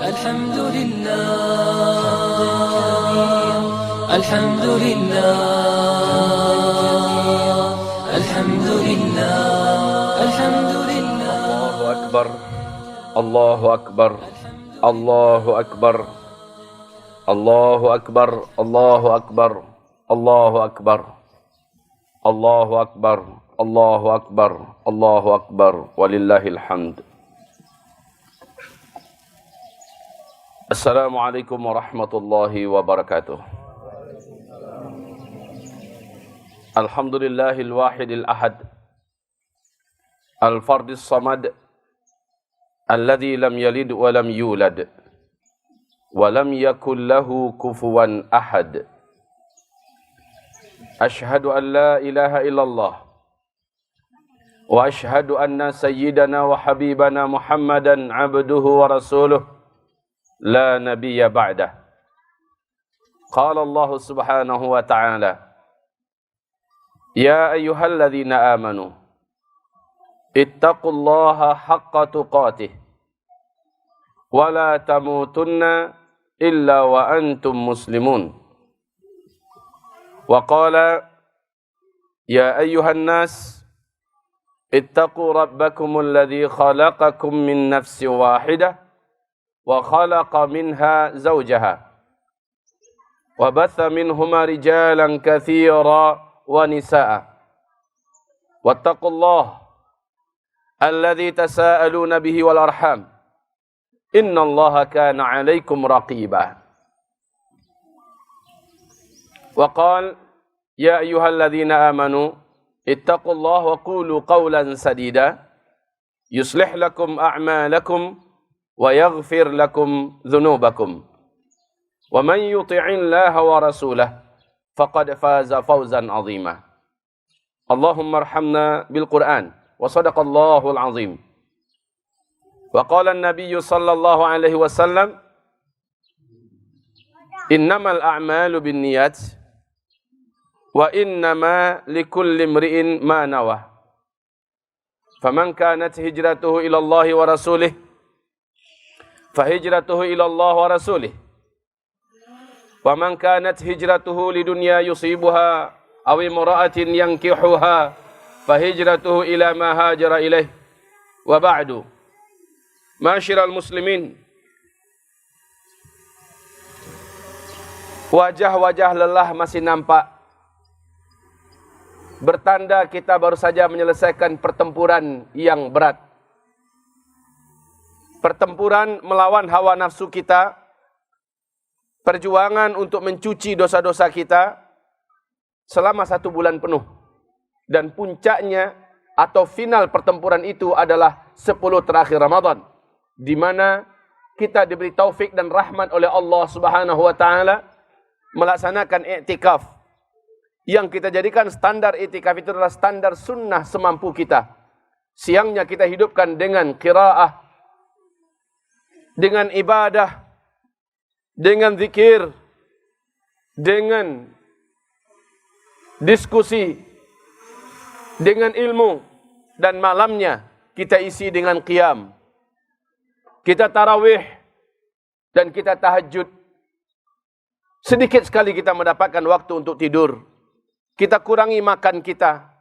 الحمد لله الحمد لله الحمد لله الحمد لله. الله أكبر الله أكبر الله أكبر الله أكبر الله أكبر الله أكبر الله أكبر الله أكبر الله أكبر ولله الحمد. السلام عليكم ورحمة الله وبركاته. الحمد لله الواحد الأحد الفرد الصمد الذي لم يلد ولم يولد ولم يكن له كفوا أحد. أشهد أن لا إله إلا الله وأشهد أن سيدنا وحبيبنا محمدا عبده ورسوله لا نبي بعده. قال الله سبحانه وتعالى: يا أيها الذين آمنوا اتقوا الله حق تقاته ولا تموتن إلا وأنتم مسلمون. وقال: يا أيها الناس اتقوا ربكم الذي خلقكم من نفس واحدة وخلق منها زوجها وبث منهما رجالا كثيرا ونساء واتقوا الله الذي تساءلون به والأرحام إن الله كان عليكم رقيبا. وقال: يا أيها الذين آمنوا اتقوا الله وقولوا قولا سديدا يصلح لكم أعمالكم ويغفر لكم ذنوبكم ومن يطع الله ورسوله فقد فاز فوزا عظيما. اللهم ارحمنا بالقرآن وصدق الله العظيم. وقال النبي صلى الله عليه وسلم: إنما الأعمال بالنيات وإنما لكل امرئ ما نوى فمن كانت هجرته إلى الله ورسوله فهجرته إلى الله ورسوله ومن كانت هجرته لدنيا يصيبها أو امرأة ينكحها فهجرته إلى ما هاجر إليه. وبعد، معاشر المسلمين, wajah-wajah lelah masih nampak, bertanda kita baru saja menyelesaikan pertempuran yang berat. Pertempuran melawan hawa nafsu kita, perjuangan untuk mencuci dosa-dosa kita selama 1 bulan penuh. Dan puncaknya atau final pertempuran itu adalah 10 terakhir Ramadan, di mana kita diberi taufik dan rahmat oleh Allah Subhanahu wa taala melaksanakan iktikaf. Yang kita jadikan standar iktikaf itu adalah standar sunnah semampu kita. Siangnya kita hidupkan dengan qiraah, dengan ibadah, dengan zikir, dengan diskusi, dengan ilmu, dan malamnya kita isi dengan qiyam. Kita tarawih dan kita tahajud. Sedikit sekali kita mendapatkan waktu untuk tidur. Kita kurangi makan kita.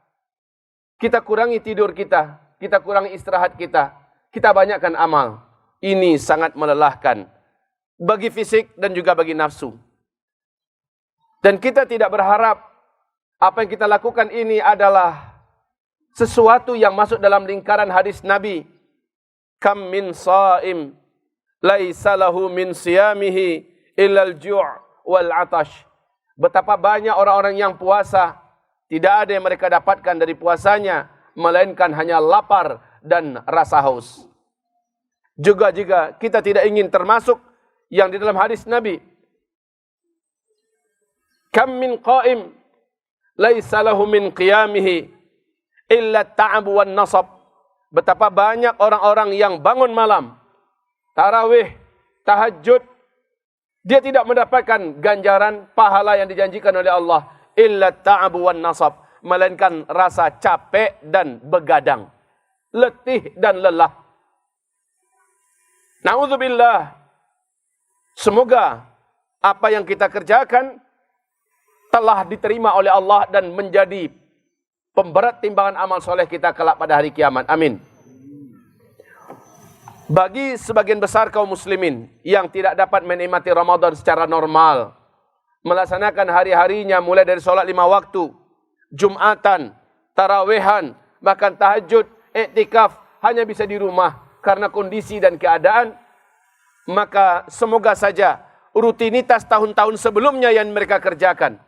Kita kurangi tidur kita. Kita kurangi istirahat kita. Kita banyakkan amal. Ini sangat melelahkan bagi fisik dan juga bagi nafsu. Dan kita tidak berharap apa yang kita lakukan ini adalah sesuatu yang masuk dalam lingkaran hadis Nabi. Kam min sha'im laisa lahu min siyamihi illal ju' wal 'atash. Betapa banyak orang-orang yang puasa, tidak ada yang mereka dapatkan dari puasanya melainkan hanya lapar dan rasa haus. Juga kita tidak ingin termasuk yang di dalam hadis Nabi, kam min qa'im laisa lahu min qiyamihi illa ta'ab wan nasab. Betapa banyak orang-orang yang bangun malam, tarawih, tahajud, dia tidak mendapatkan ganjaran pahala yang dijanjikan oleh Allah, illa ta'ab wan nasab, melainkan rasa capek dan begadang, letih dan lelah. Na'udzubillah Semoga apa yang kita kerjakan telah diterima oleh Allah dan menjadi pemberat timbangan amal soleh kita kelak pada hari kiamat. Amin. Bagi sebagian besar kaum muslimin yang tidak dapat menikmati Ramadan secara normal, melaksanakan hari-harinya mulai dari solat 5 waktu, Jumatan, tarawehan, bahkan tahajud, iktikaf, hanya bisa di rumah karena kondisi dan keadaan, maka semoga saja rutinitas tahun-tahun sebelumnya yang mereka kerjakan.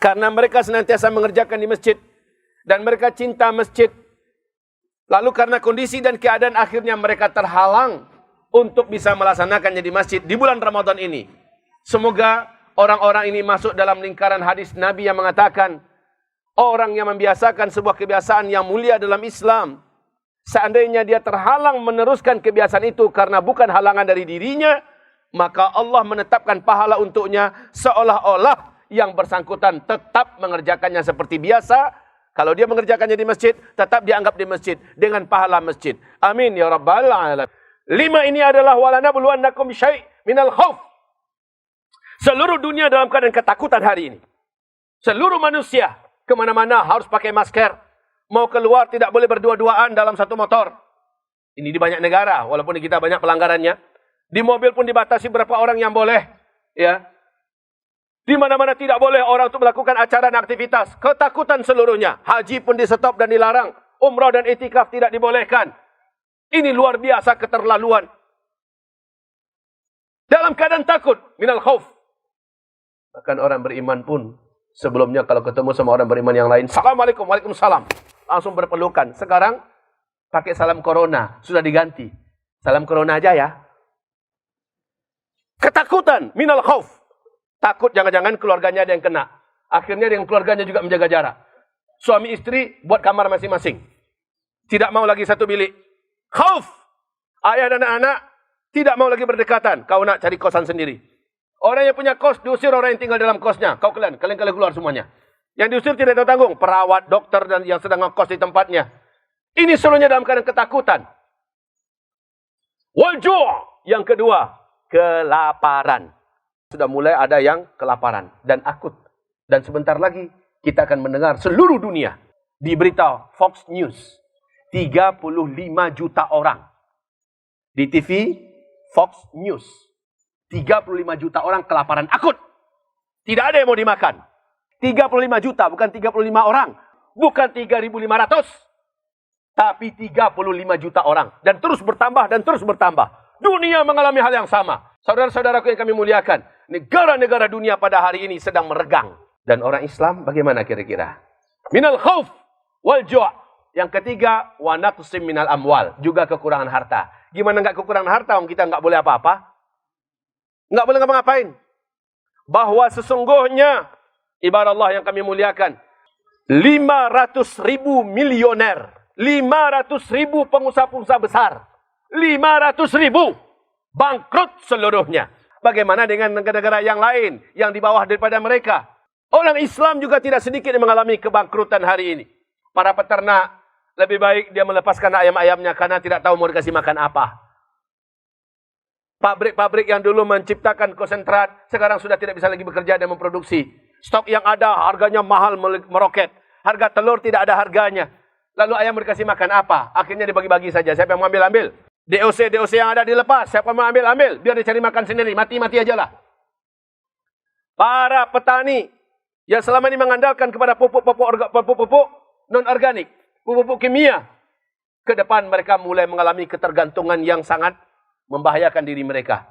Karena mereka senantiasa mengerjakan di masjid dan mereka cinta masjid. Lalu karena kondisi dan keadaan akhirnya mereka terhalang untuk bisa melaksanakannya di masjid di bulan Ramadan ini. Semoga orang-orang ini masuk dalam lingkaran hadis Nabi yang mengatakan, orang yang membiasakan sebuah kebiasaan yang mulia dalam Islam, seandainya dia terhalang meneruskan kebiasaan itu karena bukan halangan dari dirinya, maka Allah menetapkan pahala untuknya seolah-olah yang bersangkutan tetap mengerjakannya seperti biasa. Kalau dia mengerjakannya di masjid, tetap dianggap di masjid dengan pahala masjid. Amin ya rabbal alamin. 5 ini adalah walanabluwannakum syai' minal khauf. Seluruh dunia dalam keadaan ketakutan hari ini. Seluruh manusia kemana-mana harus pakai masker. Mau keluar tidak boleh berdua-duaan dalam satu motor. Ini di banyak negara, walaupun di kita banyak pelanggarannya. Di mobil pun dibatasi berapa orang yang boleh. Ya. Di mana-mana tidak boleh orang untuk melakukan acara dan aktivitas. Ketakutan seluruhnya. Haji pun di stop dan dilarang. Umrah dan itikaf tidak dibolehkan. Ini luar biasa keterlaluan. Dalam keadaan takut. Minal khauf. Bahkan orang beriman pun sebelumnya kalau ketemu sama orang beriman yang lain, Assalamualaikum, Waalaikumsalam. Langsung berpelukan. Sekarang pakai salam corona. Sudah diganti. Salam corona aja ya. Ketakutan. Minal khauf. Takut jangan-jangan keluarganya ada yang kena. Akhirnya dengan keluarganya juga menjaga jarak. Suami istri buat kamar masing-masing. Tidak mau lagi satu bilik. Khauf. Ayah dan anak tidak mau lagi berdekatan. Kau nak cari kosan sendiri. Orang yang punya kos diusir orang yang tinggal dalam kosnya. Kalian keluar semuanya. Yang diusir tidak tanggung. Perawat, dokter dan yang sedang ngekos di tempatnya. Ini seluruhnya dalam keadaan ketakutan. Wal ju'. Yang kedua, kelaparan. Sudah mulai ada yang kelaparan dan akut. Dan sebentar lagi kita akan mendengar seluruh dunia di berita Fox News. 35 juta orang. Di TV Fox News. 35 juta orang kelaparan akut. Tidak ada yang mau dimakan. 35 juta, bukan 35 orang. Bukan 3.500. Tapi 35 juta orang. Dan terus bertambah dan terus bertambah. Dunia mengalami hal yang sama. Saudara-saudaraku yang kami muliakan. Negara-negara dunia pada hari ini sedang meregang. Dan orang Islam bagaimana kira-kira? Minal khauf wal ju'. Yang ketiga, wa naqsim minal amwal. Juga kekurangan harta. Gimana enggak kekurangan harta? Kita enggak boleh apa-apa. Enggak boleh ngapa-ngapain. Bahwa sesungguhnya, ibarat Allah yang kami muliakan, 500.000 milioner. 500.000 pengusaha-pengusaha besar. 500.000 bangkrut seluruhnya. Bagaimana dengan negara-negara yang lain yang di bawah daripada mereka? Orang Islam juga tidak sedikit yang mengalami kebangkrutan hari ini. Para peternak lebih baik dia melepaskan ayam-ayamnya karena tidak tahu mau dikasih makan apa. Pabrik-pabrik yang dulu menciptakan konsentrat sekarang sudah tidak bisa lagi bekerja dan memproduksi. Stok yang ada harganya mahal meroket. Harga telur tidak ada harganya. Lalu ayam dikasih makan apa? Akhirnya dibagi-bagi saja. Siapa yang mau ambil? DOC yang ada dilepas. Siapa mau ambil? Biar dia cari makan sendiri. Mati-mati aja lah. Para petani yang selama ini mengandalkan kepada pupuk non-organik, pupuk kimia, ke depan mereka mulai mengalami ketergantungan yang sangat membahayakan diri mereka.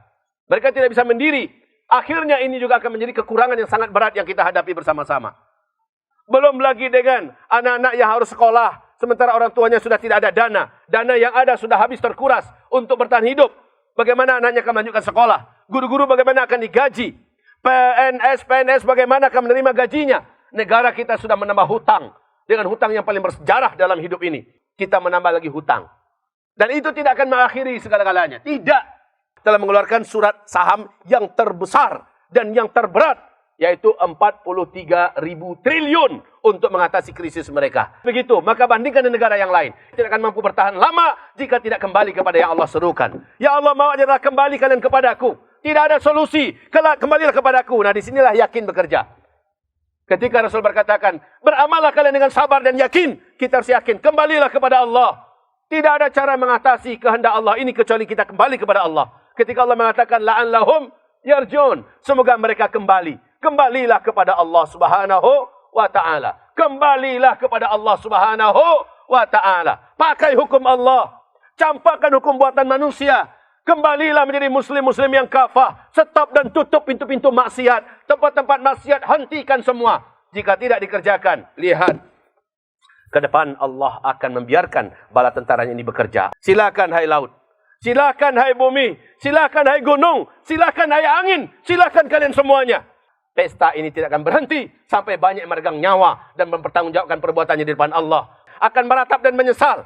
Mereka tidak bisa mendiri. Akhirnya ini juga akan menjadi kekurangan yang sangat berat yang kita hadapi bersama-sama. Belum lagi dengan anak-anak yang harus sekolah, sementara orang tuanya sudah tidak ada dana. Dana yang ada sudah habis terkuras untuk bertahan hidup. Bagaimana anaknya akan melanjutkan sekolah? Guru-guru bagaimana akan digaji? PNS bagaimana akan menerima gajinya? Negara kita sudah menambah hutang. Dengan hutang yang paling bersejarah dalam hidup ini. Kita menambah lagi hutang. Dan itu tidak akan mengakhiri segala-galanya. Tidak. Telah mengeluarkan surat saham yang terbesar dan yang terberat. Yaitu 43.000 triliun untuk mengatasi krisis mereka. Begitu. Maka bandingkan dengan negara yang lain. Tidak akan mampu bertahan lama jika tidak kembali kepada yang Allah serukan. Ya Allah, mau adalah kembali kalian kepadaku. tidak ada solusi. Kembalilah kepadaku. Nah, disinilah yakin bekerja. Ketika Rasul berkatakan, beramallah kalian dengan sabar dan yakin. Kita harus yakin, kembalilah kepada Allah. Tidak ada cara mengatasi kehendak Allah ini kecuali kita kembali kepada Allah. Ketika Allah mengatakan, la'allahum yarjun. Semoga mereka kembali. Kembalilah kepada Allah subhanahu wa ta'ala. Kembalilah kepada Allah subhanahu wa ta'ala. Pakai hukum Allah. Campakkan hukum buatan manusia. Kembalilah menjadi muslim-muslim yang kafah. Stop dan tutup pintu-pintu maksiat. Tempat-tempat maksiat hentikan semua. Jika tidak dikerjakan, lihat. Ke depan Allah akan membiarkan bala tentaranya ini bekerja. Silakan hai laut. Silakan hai bumi. Silakan hai gunung. Silakan hai angin. Silakan kalian semuanya. Pesta ini tidak akan berhenti sampai banyak meregang nyawa dan mempertanggungjawabkan perbuatannya di depan Allah. Akan meratap dan menyesal.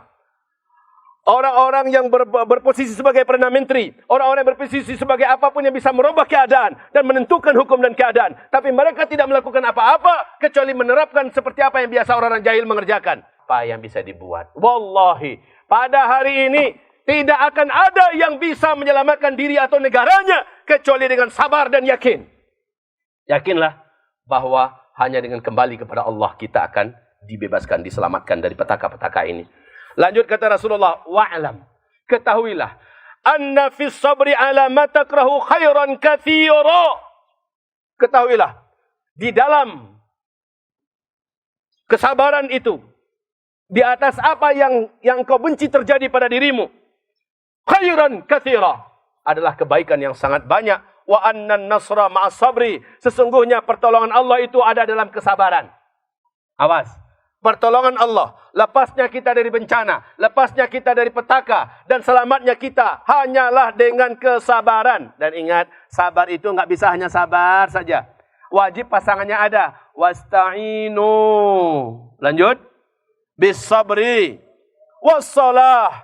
Orang-orang yang berposisi sebagai Perdana Menteri, orang-orang yang berposisi sebagai apapun yang bisa merubah keadaan dan menentukan hukum dan keadaan. Tapi mereka tidak melakukan apa-apa kecuali menerapkan seperti apa yang biasa orang-orang jahil mengerjakan. Apa yang bisa dibuat? Wallahi, pada hari ini tidak akan ada yang bisa menyelamatkan diri atau negaranya kecuali dengan sabar dan yakin. Yakinlah bahwa hanya dengan kembali kepada Allah kita akan dibebaskan, diselamatkan dari petaka-petaka ini. Lanjut kata Rasulullah, wa'lam, ketahuilah, anna fis sabri ala ma takrahu khairan katsira. Ketahuilah, di dalam kesabaran itu, di atas apa yang kau benci terjadi pada dirimu, khairan katsira, adalah kebaikan yang sangat banyak. Wa anna nasra ma'as sabri, sesungguhnya pertolongan Allah itu ada dalam kesabaran. Awas. Pertolongan Allah, lepasnya kita dari bencana, lepasnya kita dari petaka, dan selamatnya kita hanyalah dengan kesabaran. Dan ingat, sabar itu nggak bisa hanya sabar saja. Wajib pasangannya ada. Wasta'inu. Lanjut. Bis-sabri. Was-salah.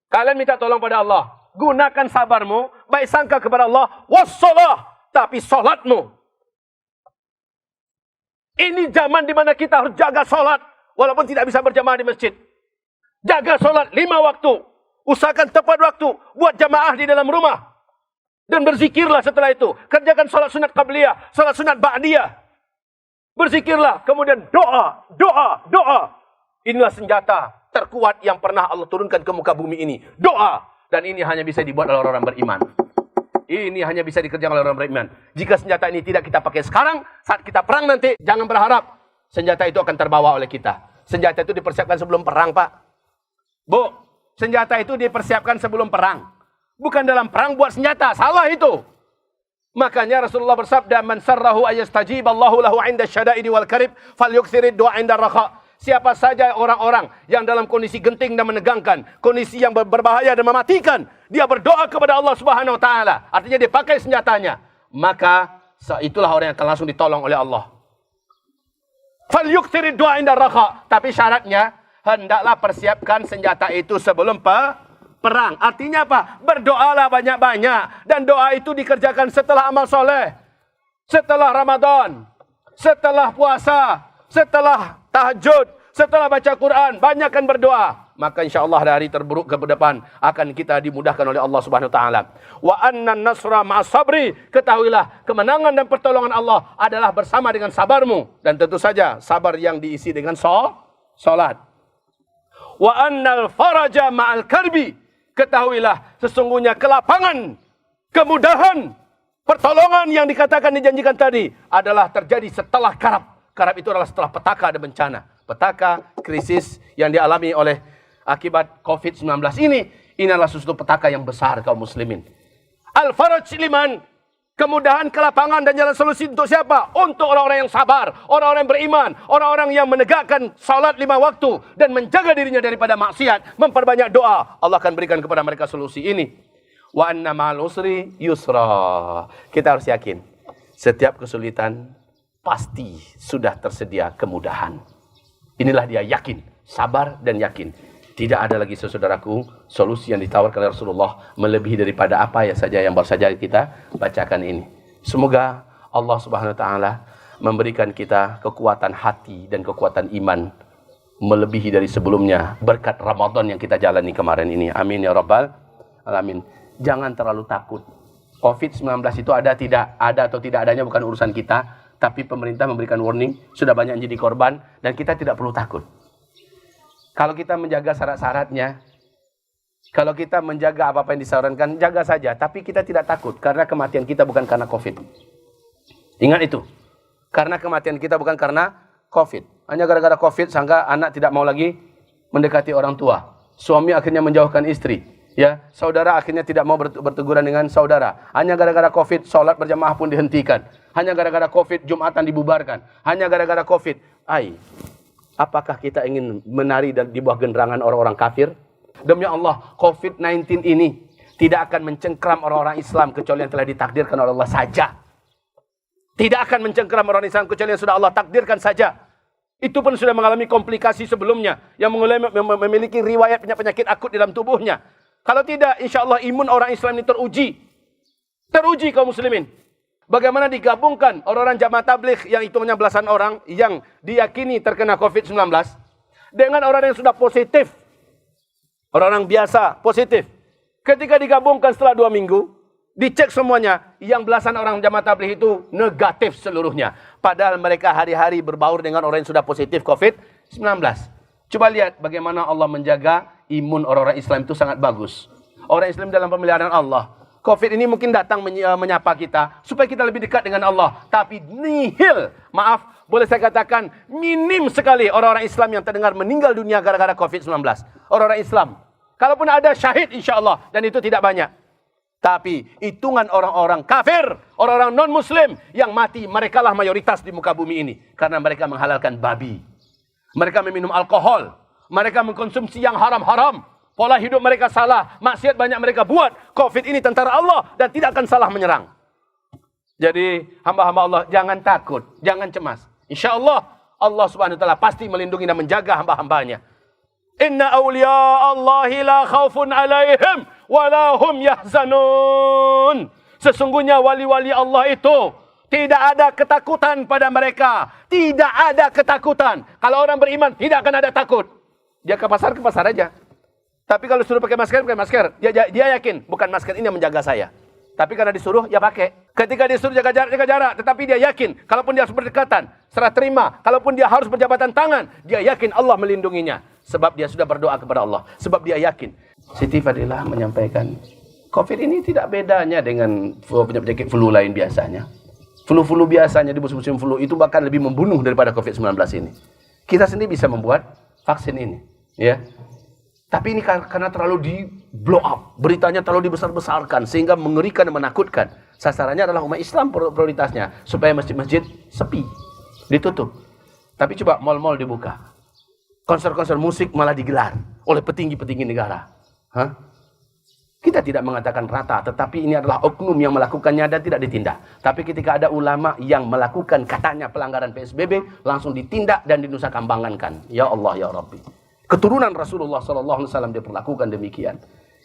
Kalian minta tolong pada Allah. Gunakan sabarmu, baik sangka kepada Allah. Was-salah. Tapi salatmu. Ini zaman di mana kita harus jaga solat. Walaupun tidak bisa berjamaah di masjid. Jaga solat 5 waktu. Usahakan tepat waktu. Buat jamaah di dalam rumah. Dan berzikirlah setelah itu. Kerjakan solat sunat qabliyah. Solat sunat ba'diyah. Berzikirlah. Kemudian doa. Doa. Doa. Inilah senjata terkuat yang pernah Allah turunkan ke muka bumi ini. Doa. Dan ini hanya bisa dibuat oleh orang-orang beriman. Ini hanya bisa dikerjakan oleh orang beriman. Jika senjata ini tidak kita pakai sekarang, saat kita perang nanti, jangan berharap senjata itu akan terbawa oleh kita. Senjata itu dipersiapkan sebelum perang, Pak. Bu, senjata itu dipersiapkan sebelum perang. Bukan dalam perang buat senjata. Salah itu. Makanya Rasulullah bersabda, "Man sarrahu ayastajiballahu lahu 'inda syada'idi wal karib, falyuksirid du'a 'inda rakha." Siapa saja orang-orang yang dalam kondisi genting dan menegangkan, kondisi yang berbahaya dan mematikan, dia berdoa kepada Allah Subhanahu wa taala, artinya dia pakai senjatanya, maka itulah orang yang akan langsung ditolong oleh Allah. Falyuksirid du'a 'inda rakha, tapi syaratnya hendaklah persiapkan senjata itu sebelum perang. Artinya apa? Berdoalah banyak-banyak, dan doa itu dikerjakan setelah amal soleh, setelah Ramadan, setelah puasa, setelah tahajud, setelah baca Quran, banyakkan berdoa. Maka insya Allah dari terburuk ke depan akan kita dimudahkan oleh Allah Subhanahu Wa Taala. Wa anna nasra ma'as sabri, ketahuilah kemenangan dan pertolongan Allah adalah bersama dengan sabarmu, dan tentu saja sabar yang diisi dengan salat. Wa annal faraja ma'al karbi, ketahuilah sesungguhnya kelapangan, kemudahan, pertolongan yang dikatakan dijanjikan tadi adalah terjadi setelah karab. Karab itu adalah setelah petaka dan bencana. Petaka, krisis yang dialami oleh akibat COVID-19 ini adalah suatu petaka yang besar kaum muslimin. Al-faraj liman, kemudahan, kelapangan dan jalan solusi untuk siapa? Untuk orang-orang yang sabar, orang-orang yang beriman, orang-orang yang menegakkan salat 5 waktu dan menjaga dirinya daripada maksiat, memperbanyak doa. Allah akan berikan kepada mereka solusi ini. Wa anna ma'al usri yusra. Kita harus yakin, setiap kesulitan pasti sudah tersedia kemudahan. Inilah dia yakin, sabar dan yakin. Tidak ada lagi saudaraku solusi yang ditawarkan oleh Rasulullah melebihi daripada apa ya saja yang baru saja kita bacakan ini. Semoga Allah Subhanahu Wa Taala memberikan kita kekuatan hati dan kekuatan iman melebihi dari sebelumnya berkat Ramadan yang kita jalani kemarin ini. Amin ya rabbal alamin. jangan terlalu takut. COVID-19 itu ada atau tidak adanya bukan urusan kita, tapi pemerintah memberikan warning, sudah banyak yang jadi korban, dan kita tidak perlu takut. Kalau kita menjaga syarat-syaratnya, kalau kita menjaga apa-apa yang disarankan, jaga saja. Tapi kita tidak takut, karena kematian kita bukan karena COVID. Ingat itu. Karena kematian kita bukan karena COVID. Hanya gara-gara COVID, sangka anak tidak mau lagi mendekati orang tua. Suami akhirnya menjauhkan istri. Ya, saudara akhirnya tidak mau berteguran dengan saudara. Hanya gara-gara COVID, sholat berjamaah pun dihentikan. Hanya gara-gara COVID, Jumatan dibubarkan. Hanya gara-gara COVID. Apakah kita ingin menari di bawah genderangan orang-orang kafir? Demi Allah, COVID-19 ini tidak akan mencengkram orang-orang Islam kecuali yang telah ditakdirkan oleh Allah saja. Tidak akan mencengkram orang Islam kecuali yang sudah Allah takdirkan saja. Itu pun sudah mengalami komplikasi sebelumnya, yang memiliki riwayat penyakit akut dalam tubuhnya. Kalau tidak, insya Allah imun orang Islam ini teruji. Teruji kaum muslimin. Bagaimana digabungkan orang-orang jamaah tabligh yang hitungannya belasan orang yang diyakini terkena COVID-19 dengan orang yang sudah positif. Orang-orang biasa positif. Ketika digabungkan setelah 2 minggu, dicek semuanya, yang belasan orang jamaah tabligh itu negatif seluruhnya. Padahal mereka hari-hari berbaur dengan orang yang sudah positif COVID-19. Coba lihat bagaimana Allah menjaga imun orang-orang Islam itu sangat bagus. Orang Islam dalam pemeliharaan Allah. COVID ini mungkin datang menyapa kita supaya kita lebih dekat dengan Allah. Tapi nihil, maaf, boleh saya katakan minim sekali orang-orang Islam yang terdengar meninggal dunia gara-gara COVID-19. Orang-orang Islam. Kalaupun ada syahid insya Allah, dan itu tidak banyak. Tapi hitungan orang-orang kafir, orang-orang non-muslim yang mati, mereka lah mayoritas di muka bumi ini. Karena mereka menghalalkan babi. Mereka meminum alkohol. Mereka mengkonsumsi yang haram-haram. Pola hidup mereka salah. Maksiat banyak mereka buat. COVID ini tentara Allah dan tidak akan salah menyerang. Jadi hamba-hamba Allah jangan takut. Jangan cemas. Insya Allah, Allah subhanahu wa ta'ala pasti melindungi dan menjaga hamba-hambanya. Inna awliya Allahi la khawfun alaihim walahum yahzanun. Sesungguhnya wali-wali Allah itu tidak ada ketakutan pada mereka. Tidak ada ketakutan. Kalau orang beriman tidak akan ada takut. Dia ke pasar aja. Tapi kalau suruh pakai masker. Dia yakin bukan masker ini yang menjaga saya. Tapi karena disuruh, ya pakai. Ketika disuruh jaga jarak. Tetapi dia yakin, kalaupun dia harus berdekatan, serah terima. Kalaupun dia harus berjabatan tangan, dia yakin Allah melindunginya. Sebab dia sudah berdoa kepada Allah. Sebab dia yakin. Siti Fadilah menyampaikan, COVID ini tidak bedanya dengan penyakit flu lain biasanya. Flu-flu biasanya di musim flu itu bahkan lebih membunuh daripada COVID-19 ini. Kita sendiri bisa membuat vaksin ini. Ya. Tapi ini karena terlalu di blow up, beritanya terlalu dibesar-besarkan sehingga mengerikan dan menakutkan. Sasarannya adalah umat Islam prioritasnya supaya masjid-masjid sepi, ditutup. Tapi coba mal-mal dibuka, konser-konser musik malah digelar oleh petinggi-petinggi negara. Kita tidak mengatakan rata, tetapi ini adalah oknum yang melakukannya dan tidak ditindak. Tapi ketika ada ulama yang melakukan katanya pelanggaran PSBB, langsung ditindak dan dinusakambangkan. Ya Allah, ya Rabbi. Keturunan Rasulullah SAW diperlakukan demikian.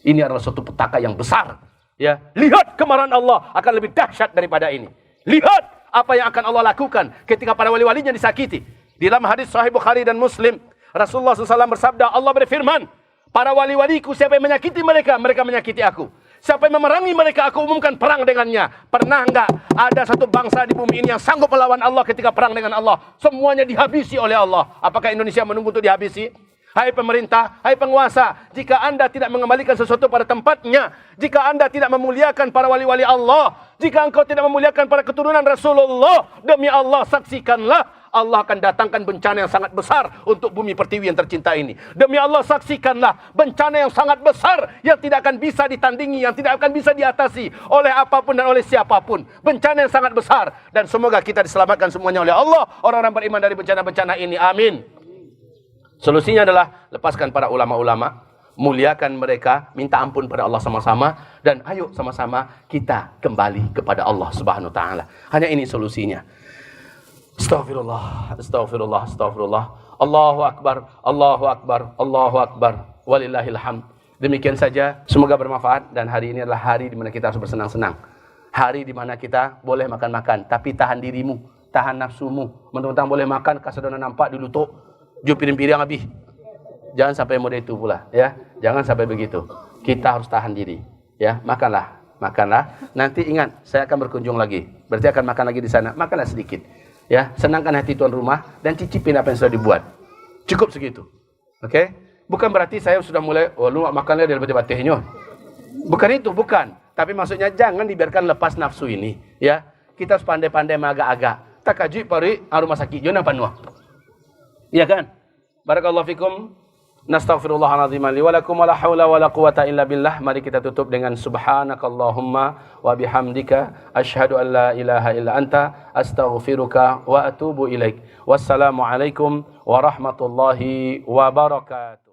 Ini adalah suatu petaka yang besar. Ya, lihat kemarahan Allah akan lebih dahsyat daripada ini. Lihat apa yang akan Allah lakukan ketika para wali-walinya disakiti. Di dalam hadis Sahih Bukhari dan Muslim, Rasulullah SAW bersabda, Allah berfirman, para wali-waliku siapa yang menyakiti mereka, mereka menyakiti aku. Siapa yang memerangi mereka, aku umumkan perang dengannya. Pernah enggak ada satu bangsa di bumi ini yang sanggup melawan Allah ketika perang dengan Allah? Semuanya dihabisi oleh Allah. Apakah Indonesia menunggu untuk dihabisi? Hai pemerintah, hai penguasa, jika anda tidak mengembalikan sesuatu pada tempatnya, jika anda tidak memuliakan para wali-wali Allah, jika engkau tidak memuliakan para keturunan Rasulullah, demi Allah saksikanlah, Allah akan datangkan bencana yang sangat besar untuk bumi pertiwi yang tercinta ini. Demi Allah saksikanlah bencana yang sangat besar yang tidak akan bisa ditandingi, yang tidak akan bisa diatasi oleh apapun dan oleh siapapun. Bencana yang sangat besar, dan semoga kita diselamatkan semuanya oleh Allah, orang-orang beriman dari bencana-bencana ini. Amin. Solusinya adalah lepaskan para ulama-ulama, muliakan mereka, minta ampun pada Allah sama-sama, dan ayo sama-sama kita kembali kepada Allah Subhanahu wa taala. Hanya ini solusinya. Astaghfirullah, astaghfirullah, astaghfirullah. Allahu akbar, Allahu akbar, Allahu akbar. Walillahil hamd. Demikian saja, semoga bermanfaat, dan hari ini adalah hari di mana kita harus bersenang-senang. Hari di mana kita boleh makan-makan, tapi tahan dirimu, tahan nafsumu. Mentang-mentang boleh makan, kasadona nampak dilutuk. Jom piring-piring habis. Jangan sampai model itu pula, ya. Jangan sampai begitu. Kita harus tahan diri. Ya, makanlah. Nanti ingat, saya akan berkunjung lagi. Berarti akan makan lagi di sana. Makanlah sedikit. Ya, senangkan hati tuan rumah dan cicipin apa yang sudah dibuat. Cukup segitu. Oke? Bukan berarti saya sudah mulai, lu makannya dari batih-batihnya. Bukan itu, bukan. Tapi maksudnya jangan dibiarkan lepas nafsu ini. Ya, kita harus pandai-pandai agak-agak. Tak kaji pari rumah sakit jona panua. Iya kan? Barakallahu fikum. Nastaghfirullahaladzim li wa lakum wa la haula wa la quwata illa billah. Mari kita tutup dengan subhanakallahumma wa bihamdika asyhadu an la ilaha illa anta astaghfiruka wa atubu ilaik. Wassalamu alaikum warahmatullahi wabarakatuh.